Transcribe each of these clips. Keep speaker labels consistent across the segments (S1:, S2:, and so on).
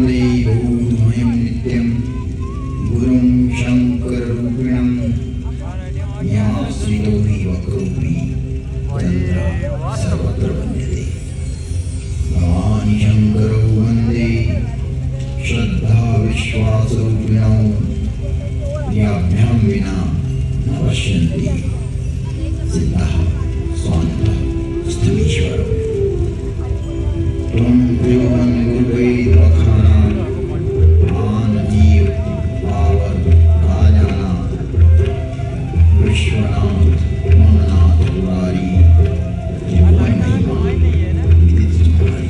S1: वन्दे बोधमयं नित्यं गुरुं शङ्कररूपिणं न्यासितो हि वक्रोऽपि तत्र सर्वत्र वन्द्यते। भवानि शङ्करौ वन्दे श्रद्धाविश्वासरूपिणौ याभ्यां विना न पश्यन्ति सिद्धः स्वान्तः स्थमीश्वरः। त्वं प्रियं गुरुवेद वखाना आनजीव पावर राजाना विश्वनाथ ममनाथ मुरारी जिह्वाई महिमा विदित तुम्हारी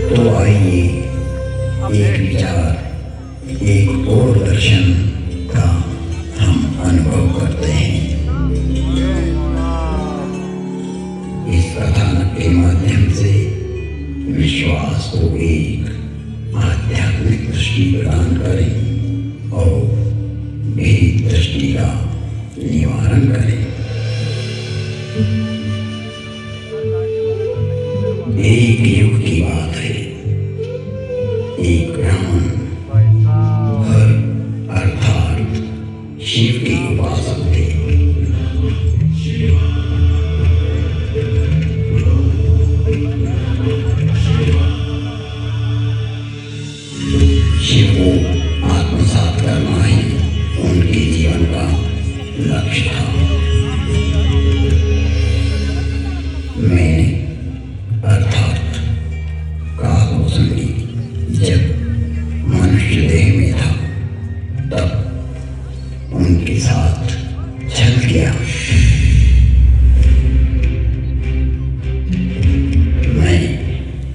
S1: तो आइए एक विचार एक और दर्शन का हम अनुभव करते हैं। इस कथानक के माध्यम से विश्वास को एक आध्यात्मिक दृष्टि प्रदान करें और भेद दृष्टि का निवारण करें। एक युग की बात है। एक ब्राह्मण हर अर्थात शिव के उपासक थे। शिव को आत्मसात करना ही उनके जीवन का लक्ष्य था। मैंने अर्थात काकभूषणी जब मनुष्य देह में था तब उनके साथ छल किया। मैं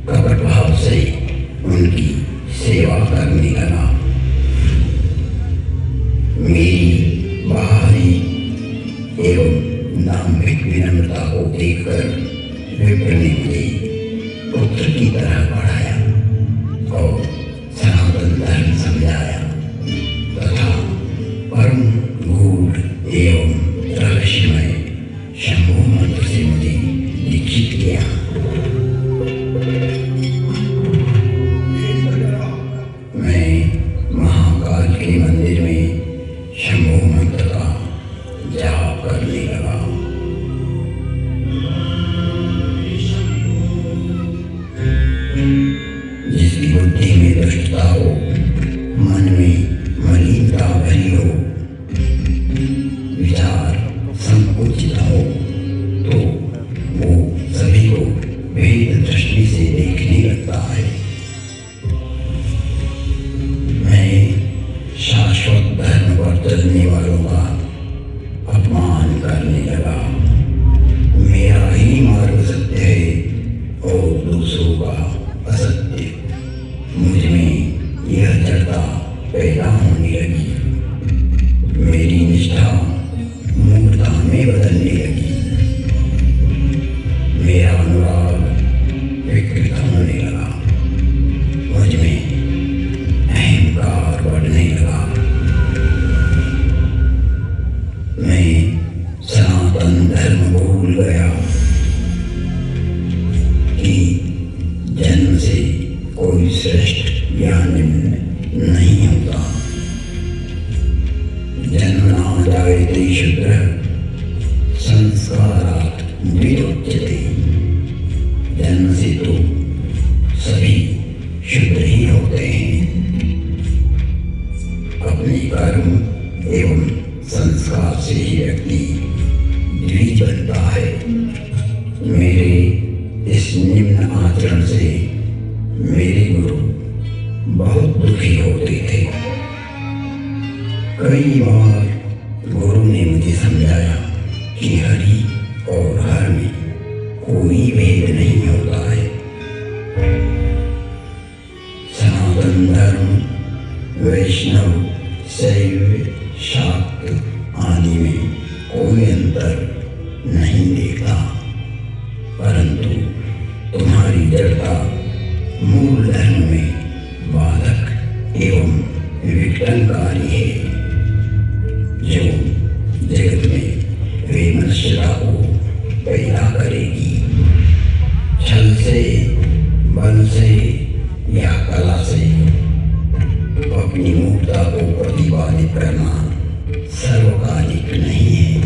S1: कपट भाव से उनकी सेवा करने लगा। मेरी बाहरी एवं दाम्भिक विनम्रता को देखकर विप्र ने मुझे पुत्र की तरह पढ़ाया और सनातन धर्म समझाया तथा परम गूढ़ एवं रहस्यमय शंभु मंत्र से मुझे दीक्षित किया। मैं महाकाल के मंदिर में शंभु मंत्र का जाप करने लगा। जिसकी बुद्धि में दुष्टता हो, मन में मलिनता भरी हो, विचार संकुचित हो, तो वो सभी को भेद दृष्टि से देखने लगता है। मैं शाश्वत धर्म पर चलने वालों का अपमान करने लगा। मेरा ही मार्ग सत्य है और दूसरों का असत्य। मुझ में यह जड़ता पैदा होने लगी। मेरी निष्ठा मूर्खता में बदलने लगी। मेरा अनुराग विकृत होने लगा। मुझ में अहंकार बढ़ने लगा। जायते शूद्रः संस्कारात् विमुच्यते। जन्म से तो सभी शूद्र ही होते हैं। अपने कर्म एवं संस्कार से ही व्यक्ति द्विज बनता है। मेरे इस निम्न आचरण से मेरे गुरु बहुत दुखी होते थे। कई बार गुरु ने मुझे समझाया कि हरि और हर में कोई भेद नहीं होता है। सनातन धर्म, वैष्णव, शैव, शाक्त आदि में कोई अंतर नहीं देखता, परंतु तुम्हारी जड़ता मूल धर्म में बाधक एवं विघटनकारी है, जो जगत में विमर्शता को पैदा करेगी। छल से, बल से या कला से अपनी मूर्खता को प्रतिपादित करना सर्वकालिक नहीं है।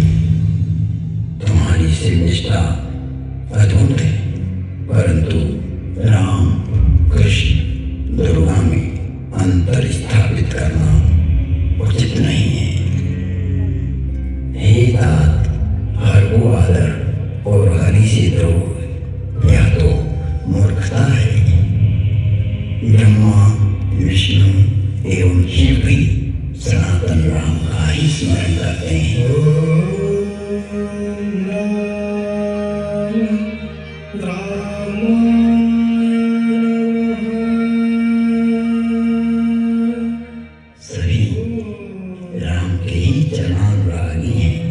S1: तुम्हारी शिवनिष्ठा अद्भुत है, परंतु राम, कृष्ण, दुर्गा में अंतर स्थापित करना उचित नहीं है। हे तात, हर को आदर और हरि से द्रोह यह तो मूर्खता है। ब्रह्मा, विष्णु एवं शिव भी सनातन राम का ही स्मरण करते हैं। सभी राम के ही चरणानुरागी हैं।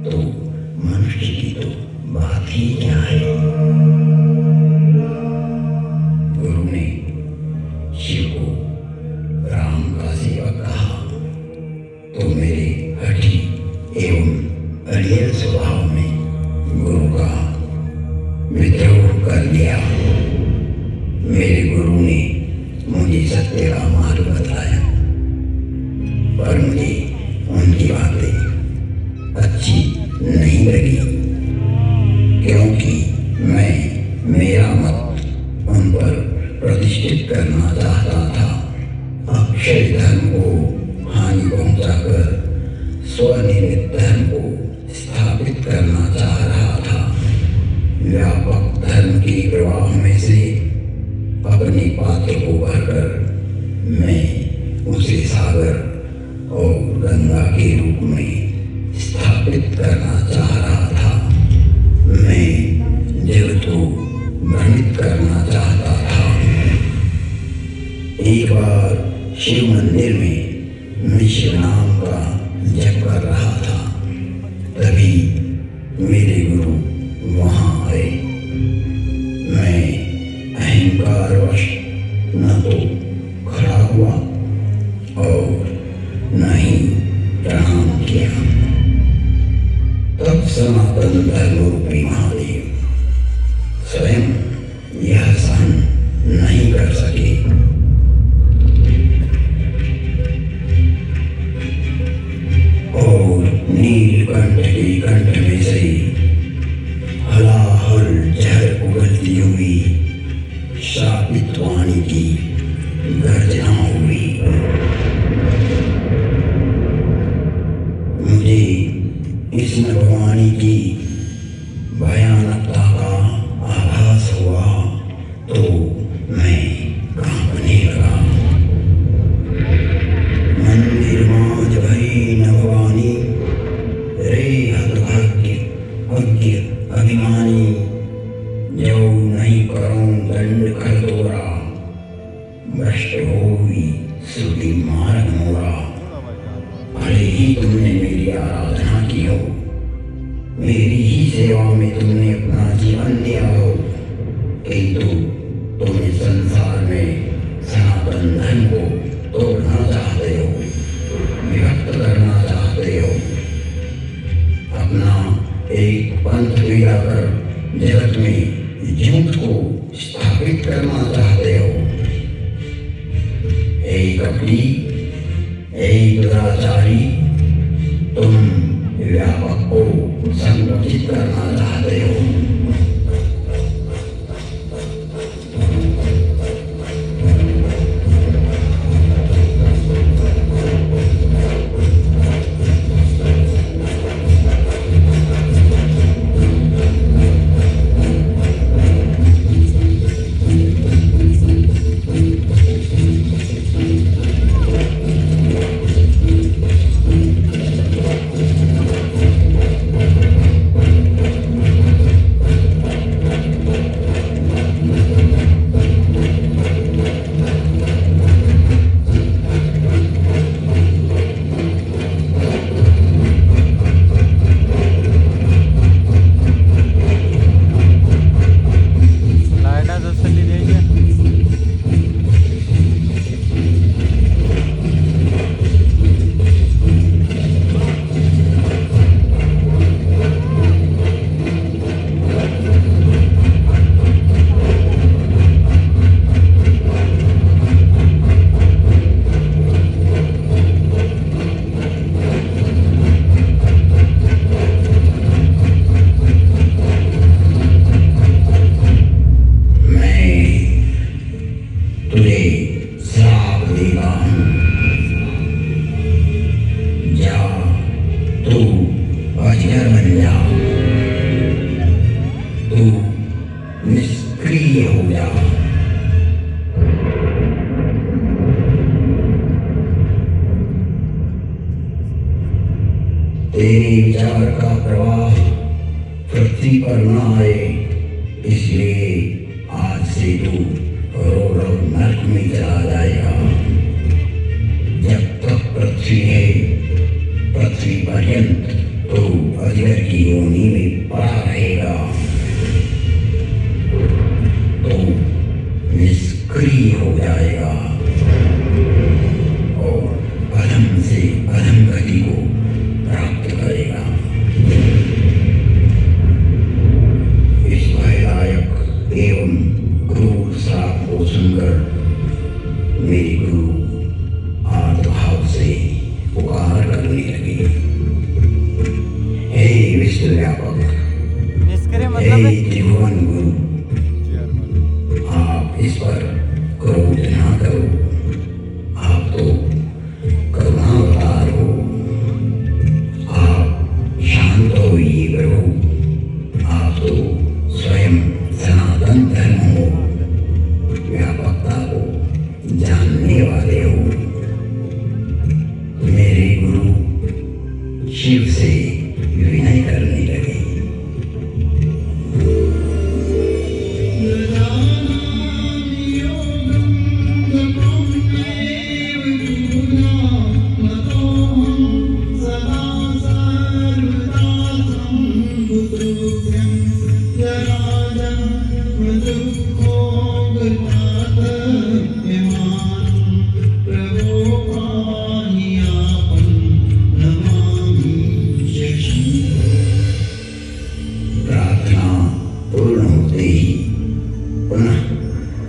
S1: तो मनुष्य की तो बात ही क्या है। गुरु ने शिव को राम का सेवक कहा तो मेरे हठी एवं अड़ियल स्वभाव में गुरु का विद्रोह कर दिया। मेरे गुरु ने मुझे सत्य का मार्ग बताया, पर मुझे उनकी बातें अच्छी नहीं लगी, क्योंकि मैं मेरा मत उन पर प्रतिष्ठित करना चाहता था। अक्षय धर्म को हानि पहुंचाकर स्वनिर्मित धर्म को स्थापित करना चाह रहा था। व्यापक धर्म के प्रवाह में से अपने पात्र को भरकर मैं उसे सागर और गंगा के रूप में स्थापित करना चाह रहा था। मैं जगत को भ्रमित करना चाहता था। एक बार शिव मंदिर में मैं शिव नाम का जप कर रहा था, तभी मेरे गुरु वहां आए। मैं अहंकारवश न तो खड़ा हुआ और न ही प्रणाम किया। तब सनातन धर्म रूपी महादेव स्वयं यह सहन नहीं कर सके। और नीलकंठ के कंठ में से हलाहल जहर उगलती हुई शापित वाणी की गर्जना हुई। मुझे इस नभवाणी की भयानकता का आभास हुआ तो मैं कांपने लगा। मंदिर माज भई नभवानी, रे हतभाग्य अज्ञ अभिमानी, जो नहीं करूं दंड कर तोरा, भ्रष्ट होई श्रुति मार्ग मोरा। भले ही तुमने मेरी आराधना की हो, मेरी ही सेवा में तुमने अपना जीवन दिया हो, किंतु तुम इस संसार में सनातन धर्म को तोड़ना चाहते हो, विभक्त करना चाहते हो। अपना एक पंथ बिगाड़कर जगत में झूठ को स्थापित करना चाहते हो। हे कपटी, हे दुराचारी, तुम व्यापक को संकुचित करना चाहते हो। निष्क्रिय हो जा। तेरे विचार का प्रवाह पृथ्वी पर न आए, इसलिए आज से तू रोड नर्क में चला जाएगा। जब तक पृथ्वी है, पृथ्वी पर्यंत तो अजगर की योनि में पड़ा रहेगा। तो निष्क्रिय हो जाएगा और अधम से अधम गति को प्राप्त करेगा। इस भयदायक एवं क्रूर श्राप को सुनकर मेरी गुरु आर्तभाव से पुकार करने लगी। हे विश्व व्यापक, हे त्रिभुवन गुरु, आप इस पर क्रोध ना करो। आप तो करुणावतार हो। आप शांत होइए प्रभु। आप तो स्वयं सनातन धर्म हो, व्यापकता को जानने वाले हो। मेरे गुरु शिव से विनय करने लगे।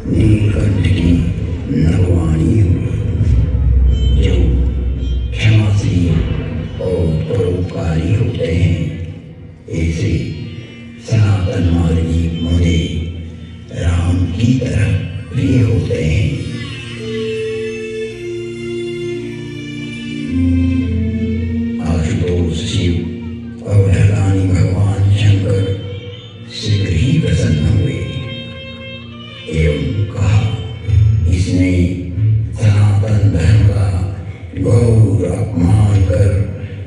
S1: नीलकंठ की नरवाणी जो क्षमाशील और परोपकारी होते हैं, ऐसे सनातन मार्गी मुझे राम की तरह प्रिय होते हैं। आशुतोष शिव अवधरानी भगवान शंकर शीघ्र ही प्रसन्न हुए एवं कहा, इसने सनातन धर्म का घोर अपमान कर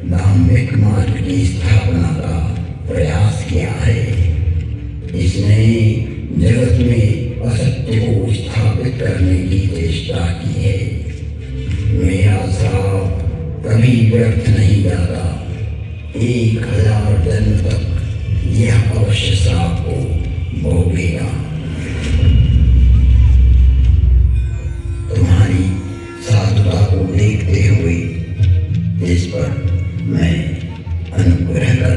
S1: धार्मिक मार्ग की स्थापना का प्रयास किया है। इसने जगत में असत्य को स्थापित करने की चेष्टा की है। मेरा श्राप कभी व्यर्थ नहीं जाता। 1000 जन्म तक यह अवश्य श्राप को भोगेगा।